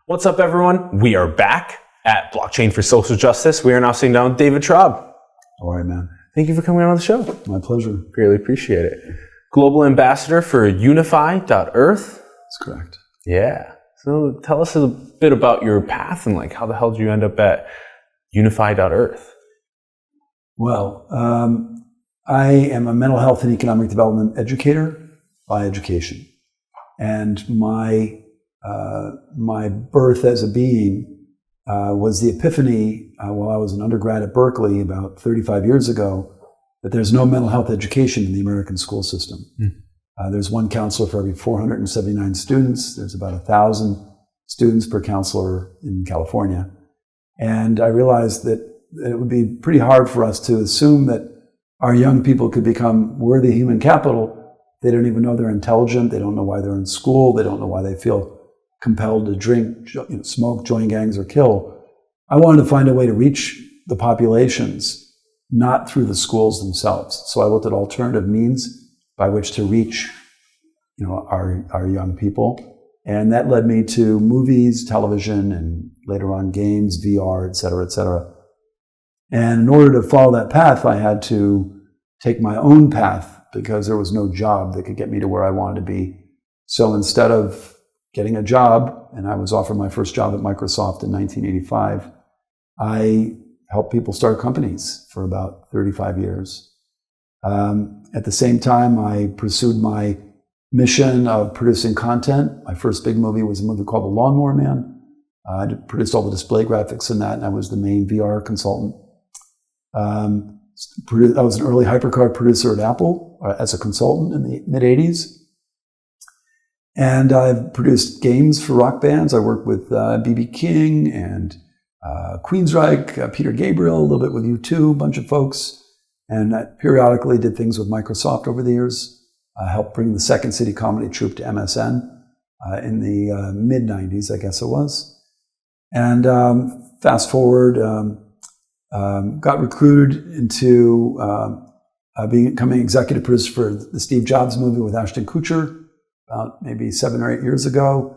What's up, everyone? We are back at Blockchain for Social Justice. We are now sitting down with David Traub. All right, man. Thank you for coming on the show. My pleasure. Really appreciate it. Global Ambassador for Unify Earth. That's correct. Yeah. So tell us a bit about your path and like how the hell did you end up at Unify Earth? Well, I am a mental health and economic development educator by education. And my birth as a being was the epiphany while I was an undergrad at Berkeley about 35 years ago that there's no mental health education in the American school system. There's one counselor for every 479 students. There's about 1,000 students per counselor in California. And I realized that it would be pretty hard for us to assume that our young people could become worthy human capital. They don't even know they're intelligent. They don't know why they're in school. They don't know why they feel compelled to drink, smoke, join gangs, or kill. I wanted to find a way to reach the populations, not through the schools themselves. So I looked at alternative means by which to reach, our young people, and that led me to movies, television, and later on games, VR, et cetera, et cetera. And in order to follow that path, I had to take my own path because there was no job that could get me to where I wanted to be. So instead of getting a job, and I was offered my first job at Microsoft in 1985, I helped people start companies for about 35 years. At the same time, I pursued my mission of producing content. My first big movie was a movie called The Lawnmower Man. I produced all the display graphics in that, and I was the main VR consultant. I was an early hypercard producer at Apple as a consultant in the mid-'80s. And I've produced games for rock bands. I worked with B.B. King and Queensryche, Peter Gabriel, a little bit with U2, a bunch of folks. And I periodically did things with Microsoft over the years. I helped bring the Second City comedy troupe to MSN in the mid-'90s, I guess it was. And fast forward, got recruited into becoming executive producer for the Steve Jobs movie with Ashton Kutcher about maybe 7 or 8 years ago.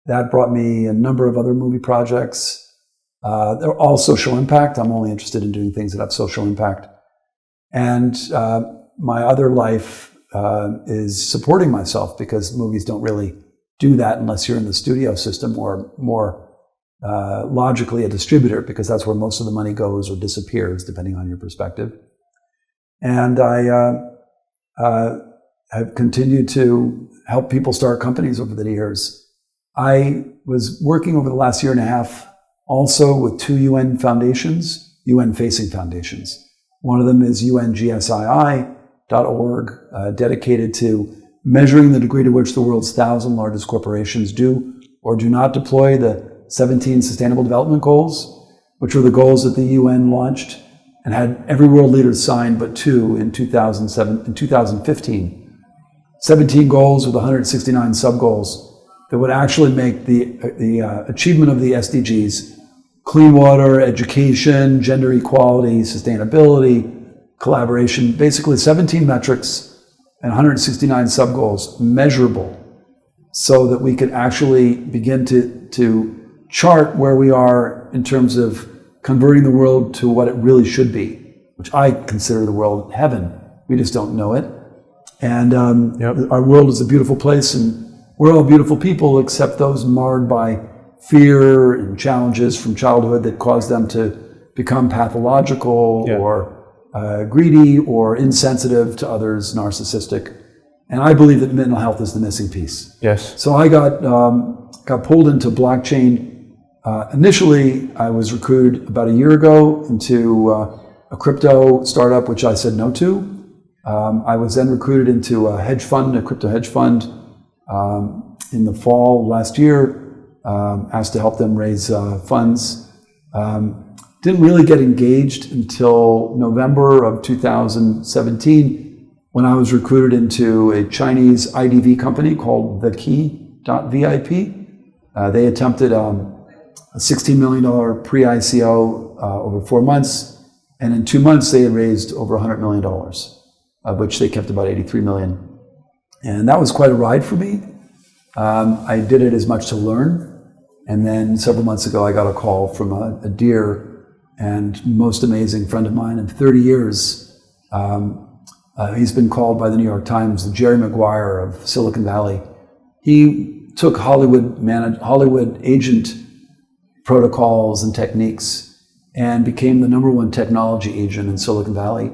That brought me a number of other movie projects. They're all social impact. I'm only interested in doing things that have social impact. And my other life is supporting myself because movies don't really do that unless you're in the studio system or more logically a distributor, because that's where most of the money goes or disappears, depending on your perspective. And I have continued to help people start companies over the years. I was working over the last year and a half also with 2 UN foundations, UN-facing foundations. One of them is UNGSII.org, dedicated to measuring the degree to which the world's 1,000 largest corporations do or do not deploy the 17 Sustainable Development Goals, which were the goals that the UN launched and had every world leader sign but 2 in 2015. 17 goals with 169 sub-goals that would actually make the achievement of the SDGs, clean water, education, gender equality, sustainability, collaboration, basically 17 metrics and 169 sub-goals measurable so that we could actually begin to chart where we are in terms of converting the world to what it really should be, which I consider the world heaven. We just don't know it. And Our world is a beautiful place, and we're all beautiful people except those marred by fear and challenges from childhood that cause them to become pathological or greedy or insensitive to others, narcissistic. And I believe that mental health is the missing piece. Yes. So I got pulled into blockchain. Initially, I was recruited about a year ago into a crypto startup, which I said no to. I was then recruited into a crypto hedge fund, in the fall last year, asked to help them raise funds. Didn't really get engaged until November of 2017 when I was recruited into a Chinese IDV company called thekey.vip. They attempted a $16 million pre-ICO over 4 months, and in 2 months they had raised over $100 million. Of which they kept about 83 million. And that was quite a ride for me. I did it as much to learn And then several months ago, I got a call from a dear and most amazing friend of mine of 30 years. He's been called by the New York Times the Jerry Maguire of Silicon Valley. He took Hollywood agent protocols and techniques and became the #1 technology agent in Silicon Valley.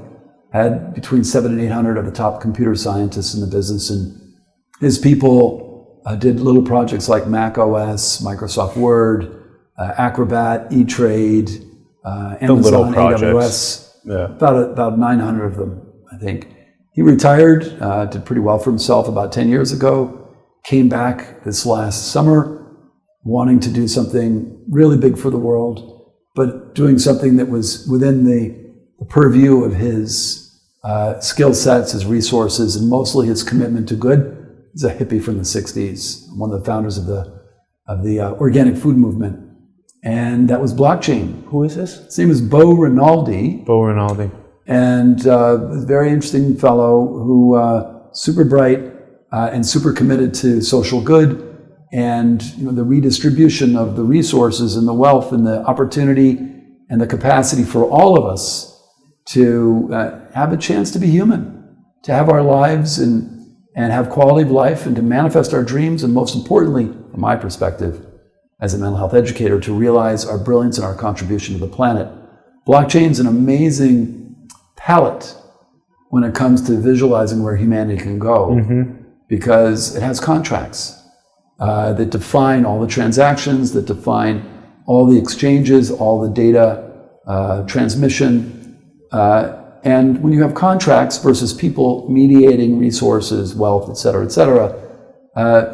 Had between 700 and 800 of the top computer scientists in the business, and his people did little projects like Mac OS, Microsoft Word, Acrobat, E-Trade, Amazon, AWS, about 900 of them, I think. He retired, did pretty well for himself about 10 years ago, came back this last summer, wanting to do something really big for the world, but doing something that was within the purview of his skill sets, his resources, and mostly his commitment to good. He's a hippie from the 60s, one of the founders of the organic food movement. And that was blockchain. Who is this? His name is Bo Rinaldi. Bo Rinaldi. And a very interesting fellow who super bright and super committed to social good and the redistribution of the resources and the wealth and the opportunity and the capacity for all of us to have a chance to be human, to have our lives and have quality of life and to manifest our dreams, and most importantly, from my perspective, as a mental health educator, to realize our brilliance and our contribution to the planet. Blockchain is an amazing palette when it comes to visualizing where humanity can go, because it has contracts that define all the transactions, that define all the exchanges, all the data transmission. And when you have contracts versus people mediating resources, wealth, et cetera,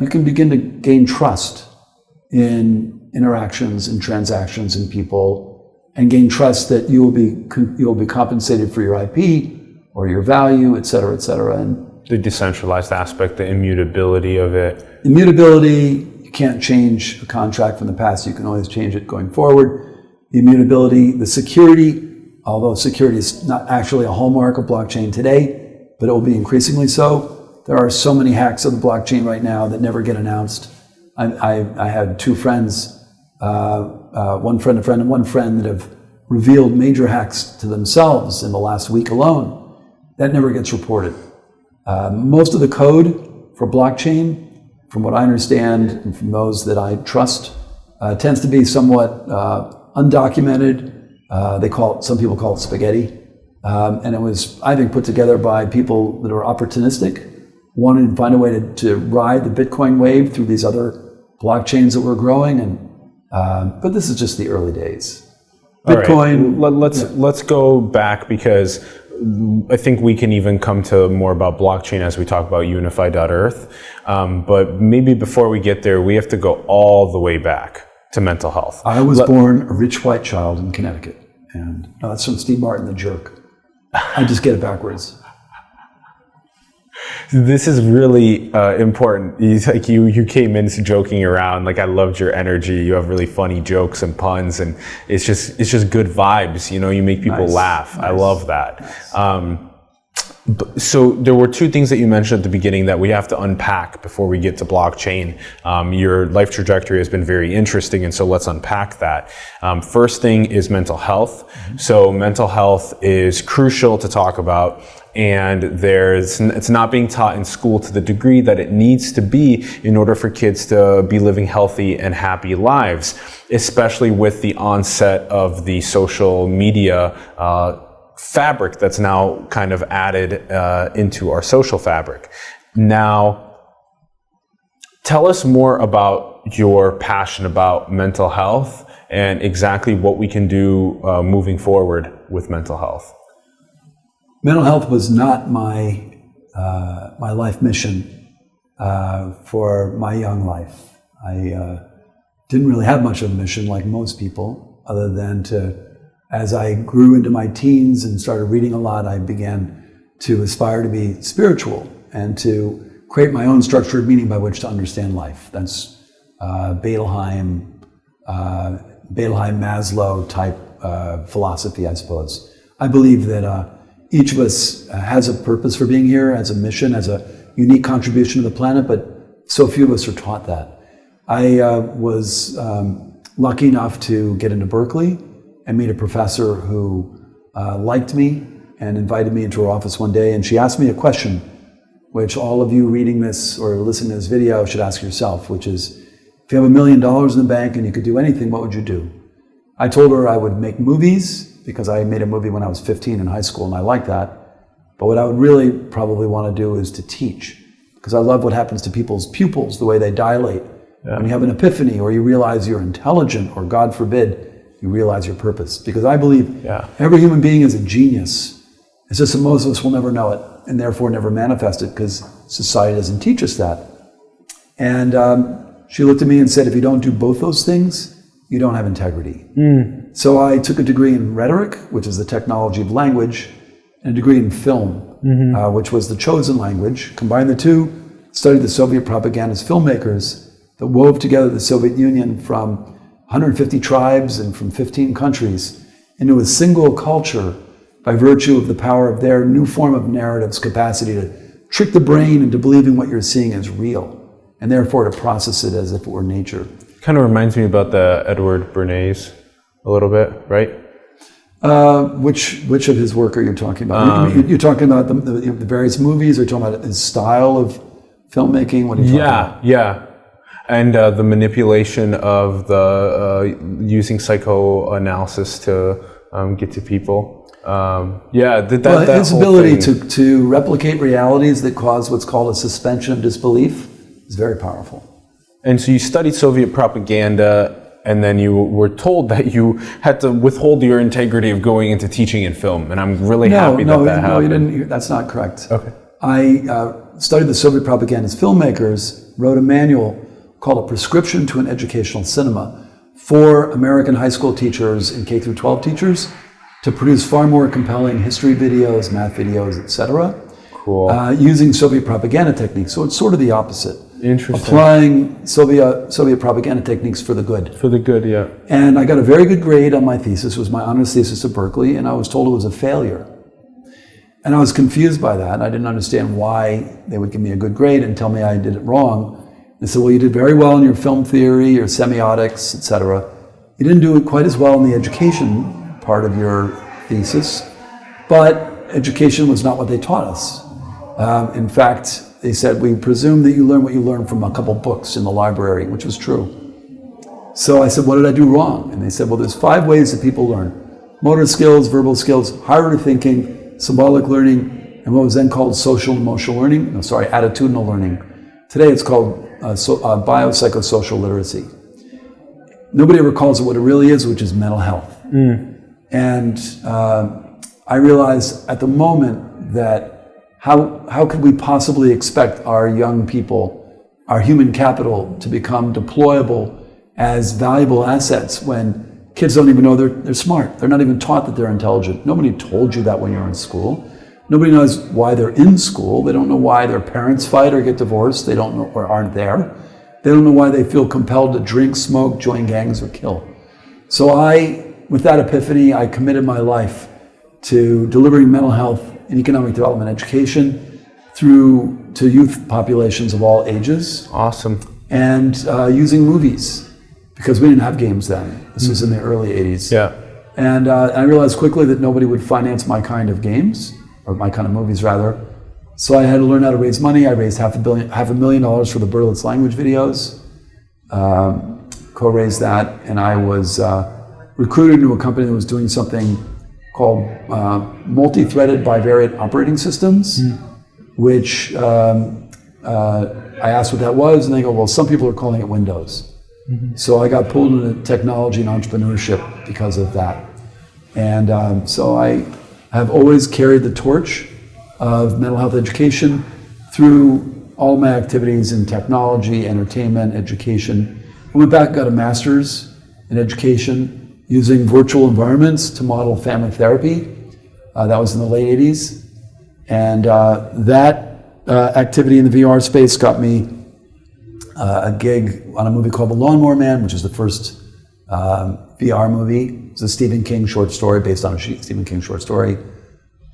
you can begin to gain trust in interactions and transactions and people, and gain trust that you will be compensated for your IP or your value, et cetera, and the decentralized aspect, the immutability of it. Immutability, you can't change a contract from the past, you can always change it going forward. The immutability, the security, although security is not actually a hallmark of blockchain today, but it will be increasingly so. There are so many hacks of the blockchain right now that never get announced. I had two friends, one friend and one friend that have revealed major hacks to themselves in the last week alone. That never gets reported. Most of the code for blockchain, from what I understand and from those that I trust, tends to be somewhat undocumented. Some people call it spaghetti. And it was, I think, put together by people that are opportunistic, wanted to find a way to ride the Bitcoin wave through these other blockchains that were growing. But this is just the early days. Bitcoin. All right. Let's go back, because I think we can even come to more about blockchain as we talk about Unify.Earth. But maybe before we get there, we have to go all the way back to mental health. I was born a rich white child in Connecticut. And no, that's from Steve Martin, the Jerk. I just get it backwards. This is really important. You came in joking around. Like, I loved your energy. You have really funny jokes and puns, and it's just good vibes. You make people laugh. Nice. I love that. Nice. So there were two things that you mentioned at the beginning that we have to unpack before we get to blockchain. Your life trajectory has been very interesting, and so let's unpack that. First thing is mental health. Mm-hmm. So mental health is crucial to talk about, and it's not being taught in school to the degree that it needs to be in order for kids to be living healthy and happy lives, especially with the onset of the social media fabric that's now kind of added into our social fabric. Now, tell us more about your passion about mental health and exactly what we can do moving forward with mental health. Mental health was not my life mission for my young life. I didn't really have much of a mission like most people, other than as I grew into my teens and started reading a lot, I began to aspire to be spiritual and to create my own structured meaning by which to understand life. That's Bettelheim Maslow type philosophy, I suppose. I believe that each of us has a purpose for being here, has a mission, has a unique contribution to the planet, but so few of us are taught that. I was lucky enough to get into Berkeley and meet a professor who liked me and invited me into her office one day, and she asked me a question, which all of you reading this or listening to this video should ask yourself, which is, if you have $1 million in the bank and you could do anything, what would you do? I told her I would make movies, because I made a movie when I was 15 in high school, and I liked that. But what I would really probably want to do is to teach, because I love what happens to people's pupils, the way they dilate. Yeah. When you have an epiphany, or you realize you're intelligent, or God forbid, you realize your purpose. Because I believe every human being is a genius. It's just that most of us will never know it, and therefore never manifest it, because society doesn't teach us that. And she looked at me and said, if you don't do both those things, you don't have integrity. So I took a degree in rhetoric, which is the technology of language, and a degree in film, which was the chosen language. Combined the two, studied the Soviet propagandist filmmakers that wove together the Soviet Union from 150 tribes and from 15 countries into a single culture by virtue of the power of their new form of narrative's capacity to trick the brain into believing what you're seeing is real, and therefore to process it as if it were nature. Kind of reminds me about the Edward Bernays a little bit, right? Which of his work are you talking about? You're talking about the various movies, or you're talking about his style of filmmaking? What are you talking about? Yeah. And the manipulation of the using psychoanalysis to get to people. His ability to replicate realities that cause what's called a suspension of disbelief is very powerful. And so you studied Soviet propaganda, and then you were told that you had to withhold your integrity of going into teaching in film. And I'm really happy that happened. No, you didn't. That's not correct. Okay. I studied the Soviet propagandist filmmakers, wrote a manual called A Prescription to an Educational Cinema for American high school teachers and K through 12 teachers to produce far more compelling history videos, math videos, etc. Cool. Using Soviet propaganda techniques. So it's sort of the opposite. Interesting. Applying Soviet propaganda techniques for the good. For the good, yeah. And I got a very good grade on my thesis. It was my honors thesis at Berkeley, and I was told it was a failure. And I was confused by that. I didn't understand why they would give me a good grade and tell me I did it wrong. They said, well, you did very well in your film theory, your semiotics, etc. You didn't do it quite as well in the education part of your thesis, but education was not what they taught us. In fact, they said, we presume that you learn what you learned from a couple books in the library, which was true. So I said, what did I do wrong? And they said, well, there's 5 ways that people learn. Motor skills, verbal skills, higher thinking, symbolic learning, and what was then called attitudinal learning. Today it's called biopsychosocial literacy. Nobody ever calls it what it really is, which is mental health. And I realized at the moment that how could we possibly expect our young people, our human capital, to become deployable as valuable assets when kids don't even know they're smart. They're not even taught that they're intelligent. Nobody told you that when you're in school. Nobody knows why they're in school. They don't know why their parents fight or get divorced. They don't know or aren't there. They don't know why they feel compelled to drink, smoke, join gangs, or kill. So with that epiphany, I committed my life to delivering mental health and economic development education to youth populations of all ages. Awesome. And using movies, because we didn't have games then. This was in the early 80s. Yeah. And I realized quickly that nobody would finance my kind of games, or my kind of movies rather. So I had to learn how to raise money. I raised $500,000 for the Berlitz language videos, co-raised that, and I was recruited into a company that was doing something called multi-threaded bivariate operating systems, which I asked what that was, and they go, well, some people are calling it Windows. So I got pulled into technology and entrepreneurship because of that. And so I have always carried the torch of mental health education through all my activities in technology, entertainment, education. I went back and got a master's in education using virtual environments to model family therapy. That was in the late 80s. And that activity in the VR space got me a gig on a movie called The Lawnmower Man, which is the first VR movie. It's a Stephen King short story based on a Stephen King short story.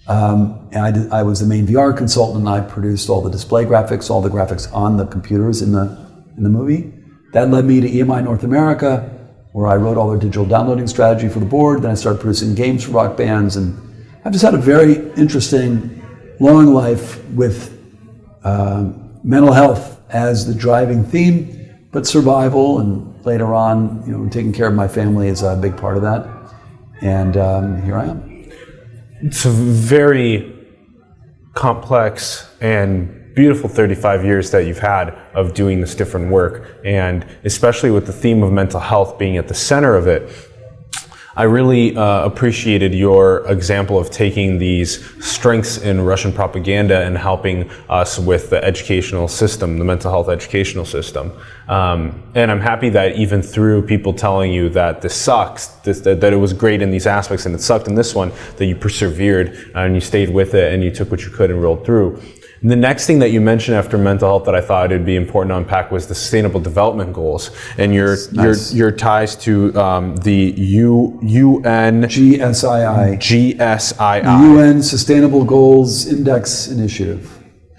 And I was the main VR consultant, and I produced all the display graphics, all the graphics on the computers in the movie. That led me to EMI North America, where I wrote all their digital downloading strategy for the board. Then I started producing games for rock bands, and I've just had a very interesting, long life with mental health as the driving theme, but survival and later on, taking care of my family is a big part of that. And here I am. It's a very complex and beautiful 35 years that you've had of doing this different work, and especially with the theme of mental health being at the center of it. I really appreciated your example of taking these strengths in Russian propaganda and helping us with the educational system, the mental health educational system. And I'm happy that even through people telling you that this sucks, that it was great in these aspects and it sucked in this one, that you persevered and you stayed with it and you took what you could and rolled through. And the next thing that you mentioned after mental health that I thought it'd be important to unpack was the Sustainable Development Goals and your ties to the UN GSII. GSII. UN Sustainable Goals Institute.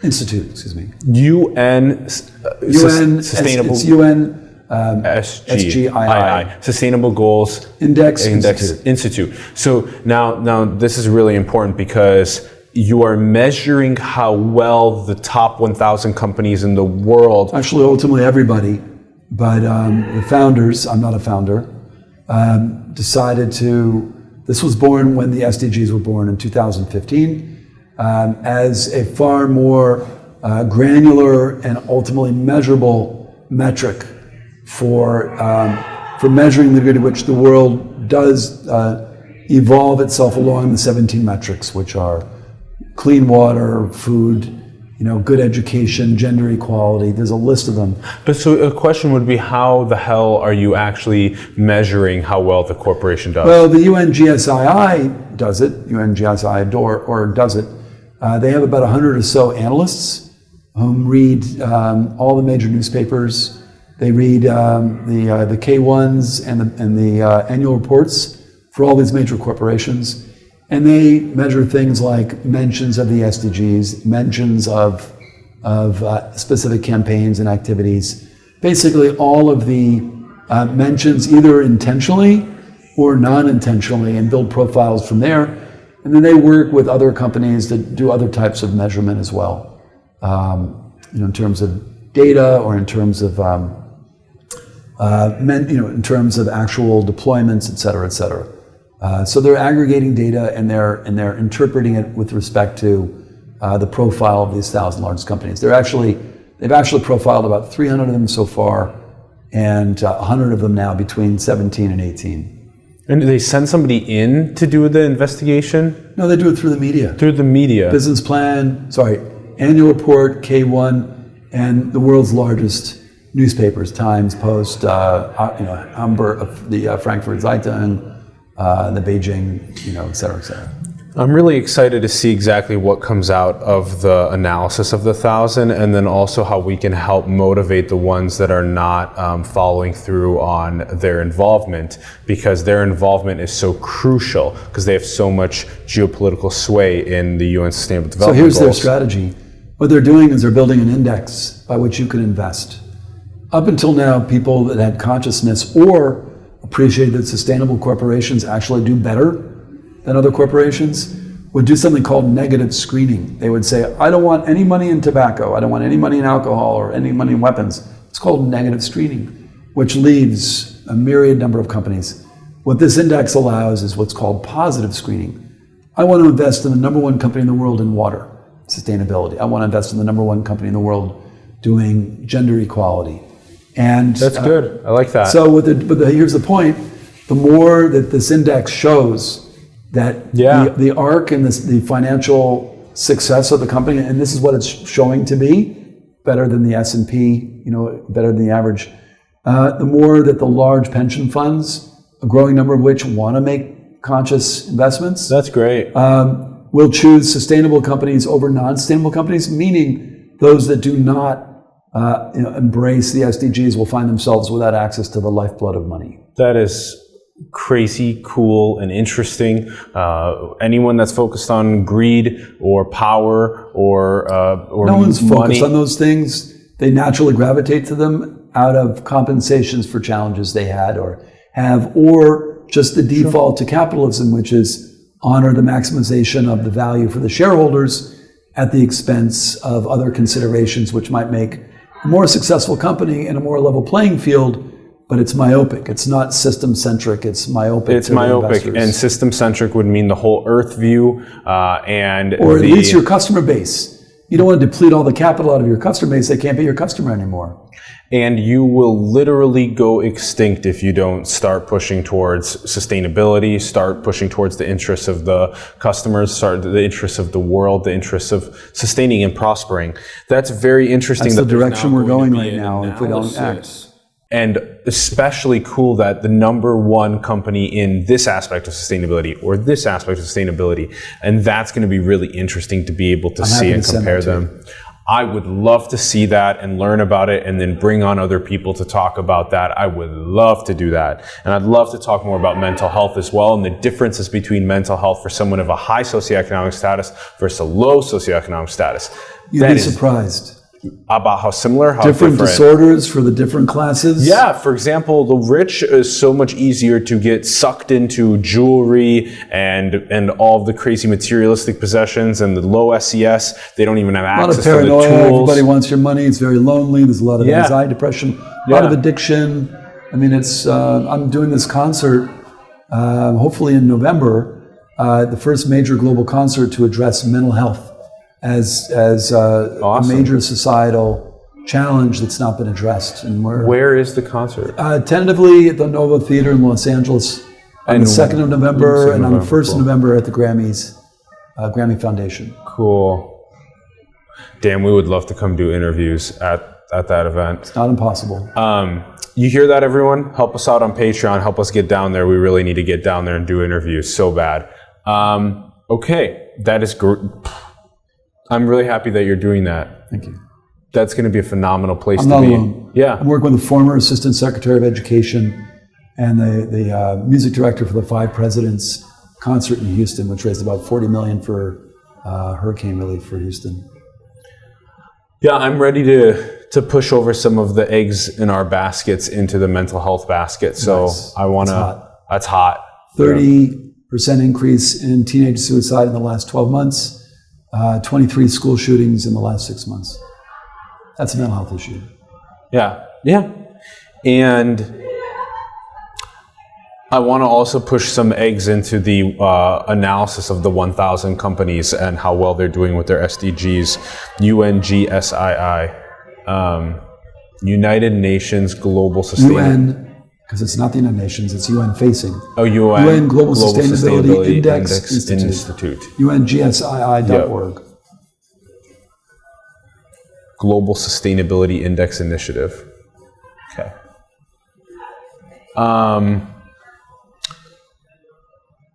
UN Sustainable. It's UN SGII. Sustainable Goals Index Institute. So now this is really important because you are measuring how well the top 1,000 companies in the world. Actually, ultimately everybody, but the founders, I'm not a founder, decided to, this was born when the SDGs were born in 2015, as a far more granular and ultimately measurable metric for measuring the degree to which the world does evolve itself along the 17 metrics, which are clean water, food, good education, gender equality. There's a list of them. But so a question would be, how the hell are you actually measuring how well the corporation does? Well, the UNGSII does it. UNGSII does it. They have about 100 or so analysts who read all the major newspapers. They read the K1s and the annual reports for all these major corporations. And they measure things like mentions of the SDGs, mentions of specific campaigns and activities. Basically, all of the mentions either intentionally or non-intentionally, and build profiles from there. And then they work with other companies to do other types of measurement as well, in terms of data or in terms of in terms of actual deployments, et cetera, et cetera. So they're aggregating data and they're interpreting it with respect to the profile of these 1,000 largest companies. They've actually profiled about 300 of them so far, and 100 of them now between 17 and 18. And do they send somebody in to do the investigation? No, they do it through the media. Through the media. Business plan, annual report, K1, and the world's largest newspapers, Times, Post, Hamburg, the Frankfurt Zeitung, the Beijing, et cetera, et cetera. I'm really excited to see exactly what comes out of the analysis of the 1,000, and then also how we can help motivate the ones that are not following through on their involvement, because their involvement is so crucial because they have so much geopolitical sway in the UN Sustainable Development Goals. So here's their strategy. What they're doing is they're building an index by which you can invest. Up until now, people that had consciousness or appreciated that sustainable corporations actually do better than other corporations would do something called negative screening. They would say, I don't want any money in tobacco, I don't want any money in alcohol or any money in weapons. It's called negative screening, which leaves a myriad number of companies. What this index allows is what's called positive screening. I want to invest in the number one company in the world in water, sustainability. I want to invest in the number one company in the world doing gender equality. And that's good. I like that. So here's the point. The more that this index shows that the arc and the financial success of the company, and this is what it's showing to be, better than the S&P, better than the average, the more that the large pension funds, a growing number of which want to make conscious investments. That's great. Will choose sustainable companies over non-sustainable companies, meaning those that do not embrace the SDGs will find themselves without access to the lifeblood of money. That is crazy, cool, and interesting. Anyone that's focused on greed or power or no one's money. focused on those things. They naturally gravitate to them out of compensations for challenges they had or have, or just the default to capitalism, which is honor the maximization of the value for the shareholders at the expense of other considerations which might make a more successful company in a more level playing field. But it's myopic. It's not system-centric. It's myopic. It's myopic, and system-centric would mean the whole Earth view, or at least your customer base. You don't want to deplete all the capital out of your customer base. They can't be your customer anymore. And you will literally go extinct if you don't start pushing towards sustainability, start pushing towards the interests of the customers, start the interests of the world, the interests of sustaining and prospering. That's very interesting. That's the direction we're going right now if we don't act. And especially cool that the number one company in this aspect of sustainability or this aspect of sustainability, and that's going to be really interesting to be able to see and compare them. I would love to see that and learn about it and then bring on other people to talk about that. I would love to do that. And I'd love to talk more about mental health as well and the differences between mental health for someone of a high socioeconomic status versus a low socioeconomic status. You'd be surprised. About how similar, how different disorders for the different classes. Yeah, for example, the rich is so much easier to get sucked into jewelry and all of the crazy materialistic possessions, and the low SES, they don't even have access to the tools. A lot of paranoia, everybody wants your money, it's very lonely, there's a lot of anxiety, depression, a lot of addiction. I mean, it's I'm doing this concert, hopefully in November, the first major global concert to address mental health as a major societal challenge that's not been addressed. And where is the concert? Tentatively at the Nova Theater in Los Angeles on the 2nd of November and on the 1st of November at the Grammys, Grammy Foundation. Cool. Damn, we would love to come do interviews at that event. It's not impossible. You hear that, everyone? Help us out on Patreon. Help us get down there. We really need to get down there and do interviews so bad. Okay, that is great. I'm really happy that you're doing that. Thank you. That's going to be a phenomenal place to be. Alone. Yeah. I'm working with the former Assistant Secretary of Education and the music director for the Five Presidents concert in Houston, which raised about $40 million for hurricane relief for Houston. Yeah, I'm ready to push over some of the eggs in our baskets into the mental health basket. So nice. I want to. That's hot. 30% increase in teenage suicide in the last 12 months. 23 school shootings in the last 6 months. That's a mental health issue. Yeah. And I want to also push some eggs into the analysis of the 1,000 companies and how well they're doing with their SDGs. UNGSII, United Nations Global Sustainability. UN, because it's not the United Nations, it's UN facing. Oh, UN Global Sustainability Index Institute. UNGSII.org. Yep. Global Sustainability Index Initiative. Okay.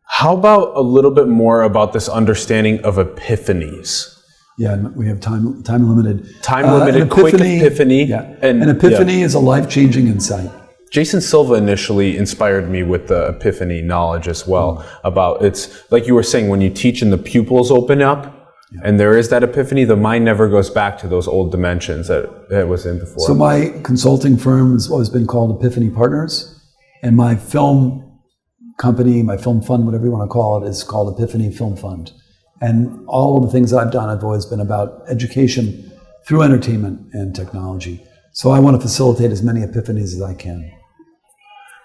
How about a little bit more about this understanding of epiphanies? Yeah, we have time limited. Time limited, quick epiphany. Yeah. An epiphany is a life-changing insight. Jason Silva initially inspired me with the epiphany knowledge as well. About it's like you were saying, when you teach and the pupils open up and there is that epiphany, the mind never goes back to those old dimensions that it was in before. So my consulting firm has always been called Epiphany Partners, and my film company, my film fund, whatever you want to call it, is called Epiphany Film Fund. And all of the things that I've done have always been about education through entertainment and technology. So I want to facilitate as many epiphanies as I can.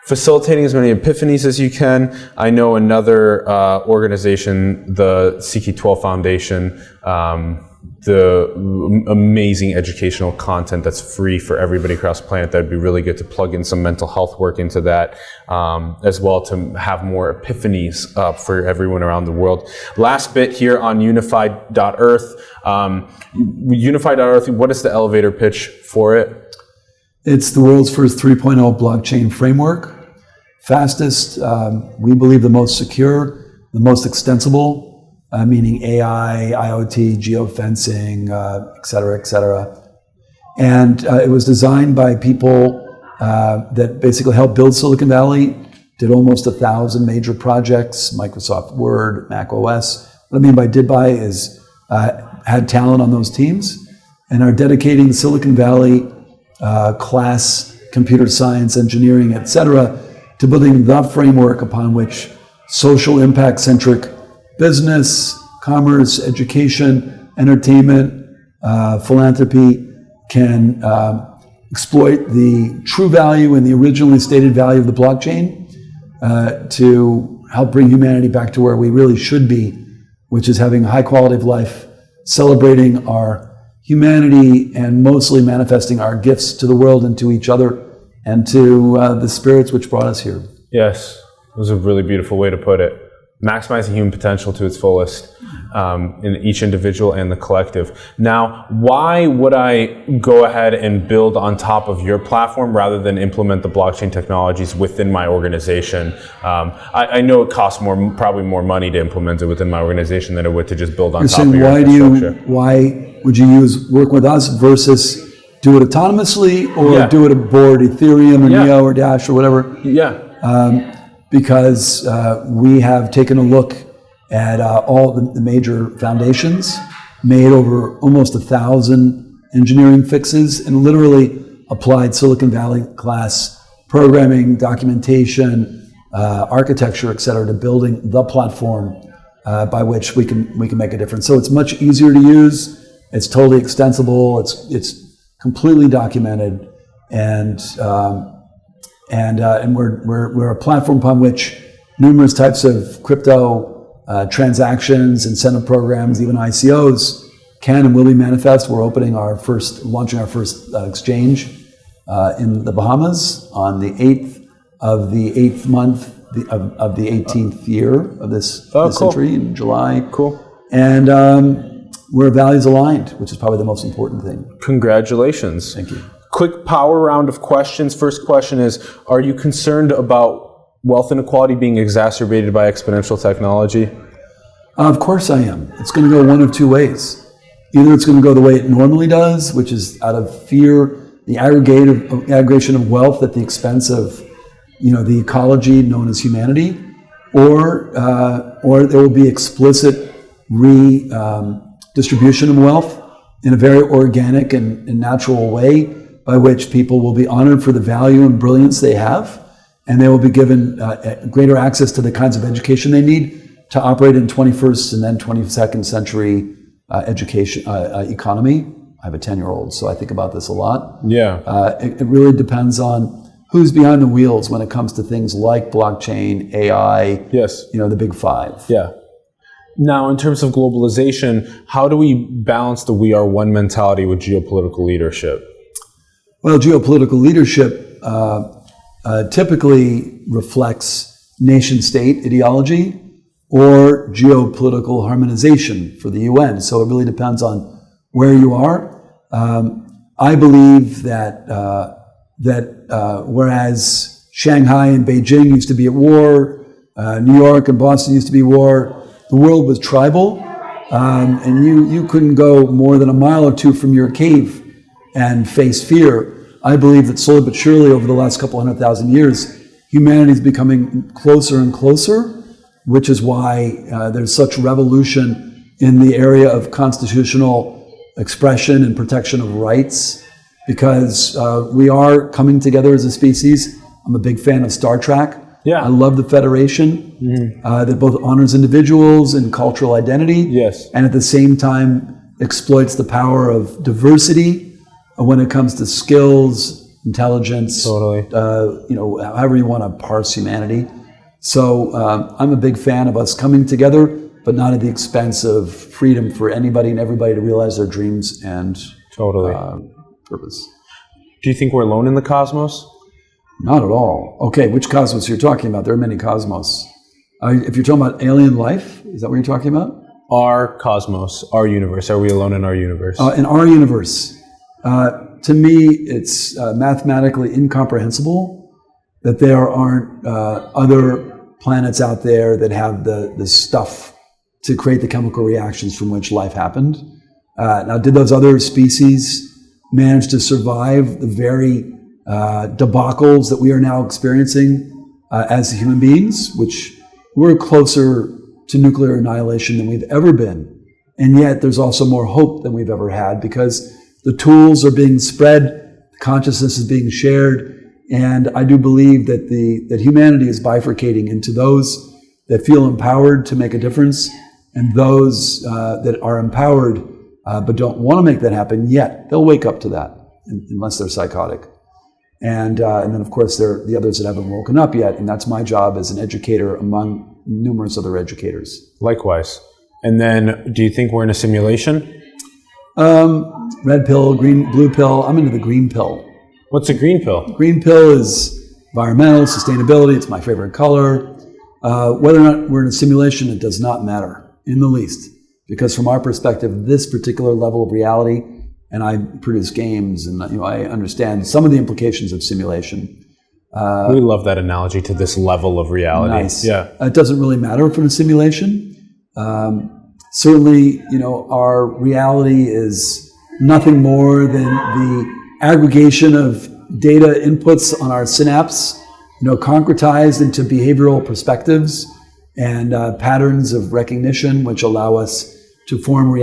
Facilitating as many epiphanies as you can. I know another organization, the CK12 Foundation, the amazing educational content that's free for everybody across the planet. That'd be really good to plug in some mental health work into that, as well, to have more epiphanies for everyone around the world. Last bit here on Unify.Earth. Unify.Earth, what is the elevator pitch for it? It's the world's first 3.0 blockchain framework. Fastest, we believe the most secure, the most extensible, meaning AI, IoT, geofencing, et cetera, et cetera. And it was designed by people that basically helped build Silicon Valley, did almost 1,000 major projects, Microsoft Word, Mac OS. What I mean by did by is had talent on those teams and are dedicating Silicon Valley class, computer science, engineering, etc., to building the framework upon which social impact-centric business, commerce, education, entertainment, philanthropy can exploit the true value and the originally stated value of the blockchain to help bring humanity back to where we really should be, which is having a high quality of life, celebrating our humanity, and mostly manifesting our gifts to the world and to each other and to the spirits which brought us here. Yes, it was a really beautiful way to put it. Maximizing human potential to its fullest in each individual and the collective. Now, why would I go ahead and build on top of your platform rather than implement the blockchain technologies within my organization? I know it costs probably more money to implement it within my organization than it would to just build on top of your infrastructure. Why would you work with us versus do it autonomously or do it aboard Ethereum or Neo or Dash or whatever? Because we have taken a look at all the major foundations, made over almost 1,000 engineering fixes, and literally applied Silicon Valley class programming, documentation, architecture, et cetera, to building the platform by which we can make a difference. So it's much easier to use. It's totally extensible. It's completely documented, and we're a platform upon which numerous types of crypto transactions, incentive programs, even ICOs can and will be manifest. We're launching our first exchange in the Bahamas on the 8th of the 8th month of the 18th year of this century in July. Cool. And we're values aligned, which is probably the most important thing. Congratulations. Thank you. Quick power round of questions. First question is, are you concerned about wealth inequality being exacerbated by exponential technology? Of course I am. It's going to go one of two ways. Either it's going to go the way it normally does, which is out of fear, the aggregation of wealth at the expense of, the ecology known as humanity, or there will be explicit redistribution of wealth in a very organic and natural way, by which people will be honored for the value and brilliance they have, and they will be given greater access to the kinds of education they need to operate in 21st and then 22nd century education economy. I have a 10-year-old, so I think about this a lot. Yeah. It really depends on who's behind the wheels when it comes to things like blockchain, AI, the big five. Yeah. Now, in terms of globalization, how do we balance the we are one mentality with geopolitical leadership? Well, geopolitical leadership typically reflects nation-state ideology or geopolitical harmonization for the UN. So it really depends on where you are. I believe that whereas Shanghai and Beijing used to be at war, New York and Boston used to be at war, the world was tribal, and you couldn't go more than a mile or two from your cave and face fear. I believe that slowly but surely over the last couple 100,000 years, humanity is becoming closer and closer, which is why there's such revolution in the area of constitutional expression and protection of rights, because we are coming together as a species. I'm a big fan of Star Trek. Yeah. I love the Federation that both honors individuals and cultural identity, and at the same time exploits the power of diversity when it comes to skills, intelligence, however you want to parse humanity. So I'm a big fan of us coming together, but not at the expense of freedom for anybody and everybody to realize their dreams and purpose. Do you think we're alone in the cosmos? Not at all. Okay, which cosmos you're talking about? There are many cosmos. If you're talking about alien life, is that what you're talking about? Our cosmos, our universe. Are we alone in our universe? In our universe. To me, it's mathematically incomprehensible that there aren't other planets out there that have the stuff to create the chemical reactions from which life happened. Now, did those other species manage to survive the very debacles that we are now experiencing as human beings, which we're closer to nuclear annihilation than we've ever been? And yet there's also more hope than we've ever had, because the tools are being spread Consciousness is being shared. And I do believe that that humanity is bifurcating into those that feel empowered to make a difference and those that are empowered but don't want to make that happen yet. They'll wake up to that unless they're psychotic. And then, of course, there are the others that haven't woken up yet. And that's my job as an educator among numerous other educators. Likewise. And then, do you think we're in a simulation? Red pill, blue pill. I'm into the green pill. What's a green pill? Green pill is environmental, sustainability. It's my favorite color. Whether or not we're in a simulation, it does not matter in the least. Because from our perspective, this particular level of reality, and I produce games, and I understand some of the implications of simulation. We love that analogy to this level of reality. Nice. Yeah. It doesn't really matter if we're in a simulation. Certainly, our reality is nothing more than the aggregation of data inputs on our synapse, concretized into behavioral perspectives and patterns of recognition, which allow us to form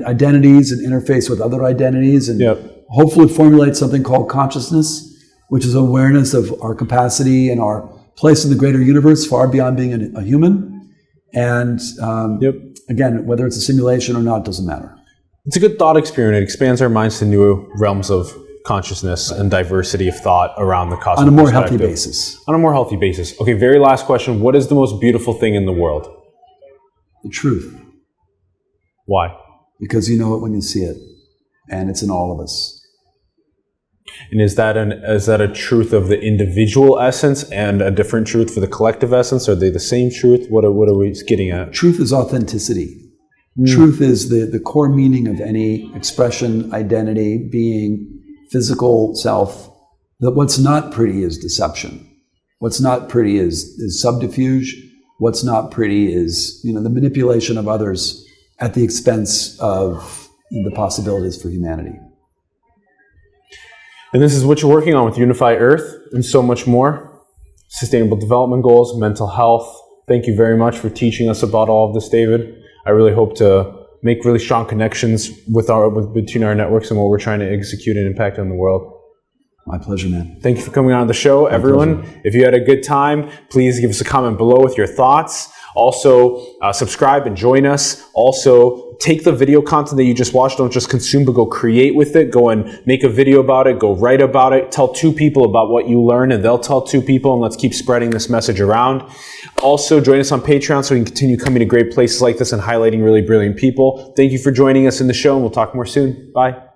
identities and interface with other identities and hopefully formulate something called consciousness, which is awareness of our capacity and our place in the greater universe far beyond being a human. And again, whether it's a simulation or not, doesn't matter. It's a good thought experiment. It expands our minds to new realms of consciousness and diversity of thought around the cosmic on a more healthy basis. On a more healthy basis. Okay, very last question. What is the most beautiful thing in the world? The truth. Why? Because you know it when you see it, and it's in all of us. And is that a truth of the individual essence and a different truth for the collective essence? Are they the same truth? What are we getting at? Truth is authenticity. Truth is the core meaning of any expression, identity, being, physical self. That what's not pretty is deception. What's not pretty is subterfuge. What's not pretty is the manipulation of others at the expense of the possibilities for humanity. And this is what you're working on with Unify Earth and so much more. Sustainable development goals, mental health. Thank you very much for teaching us about all of this, David. I really hope to make really strong connections between our networks and what we're trying to execute and impact on the world. My pleasure, man. Thank you for coming on the show, everyone. If you had a good time, please give us a comment below with your thoughts. Also, subscribe and join us. Also, take the video content that you just watched. Don't just consume, but go create with it. Go and make a video about it. Go write about it. Tell 2 people about what you learned, and they'll tell 2 people, and let's keep spreading this message around. Also, join us on Patreon so we can continue coming to great places like this and highlighting really brilliant people. Thank you for joining us in the show, and we'll talk more soon. Bye.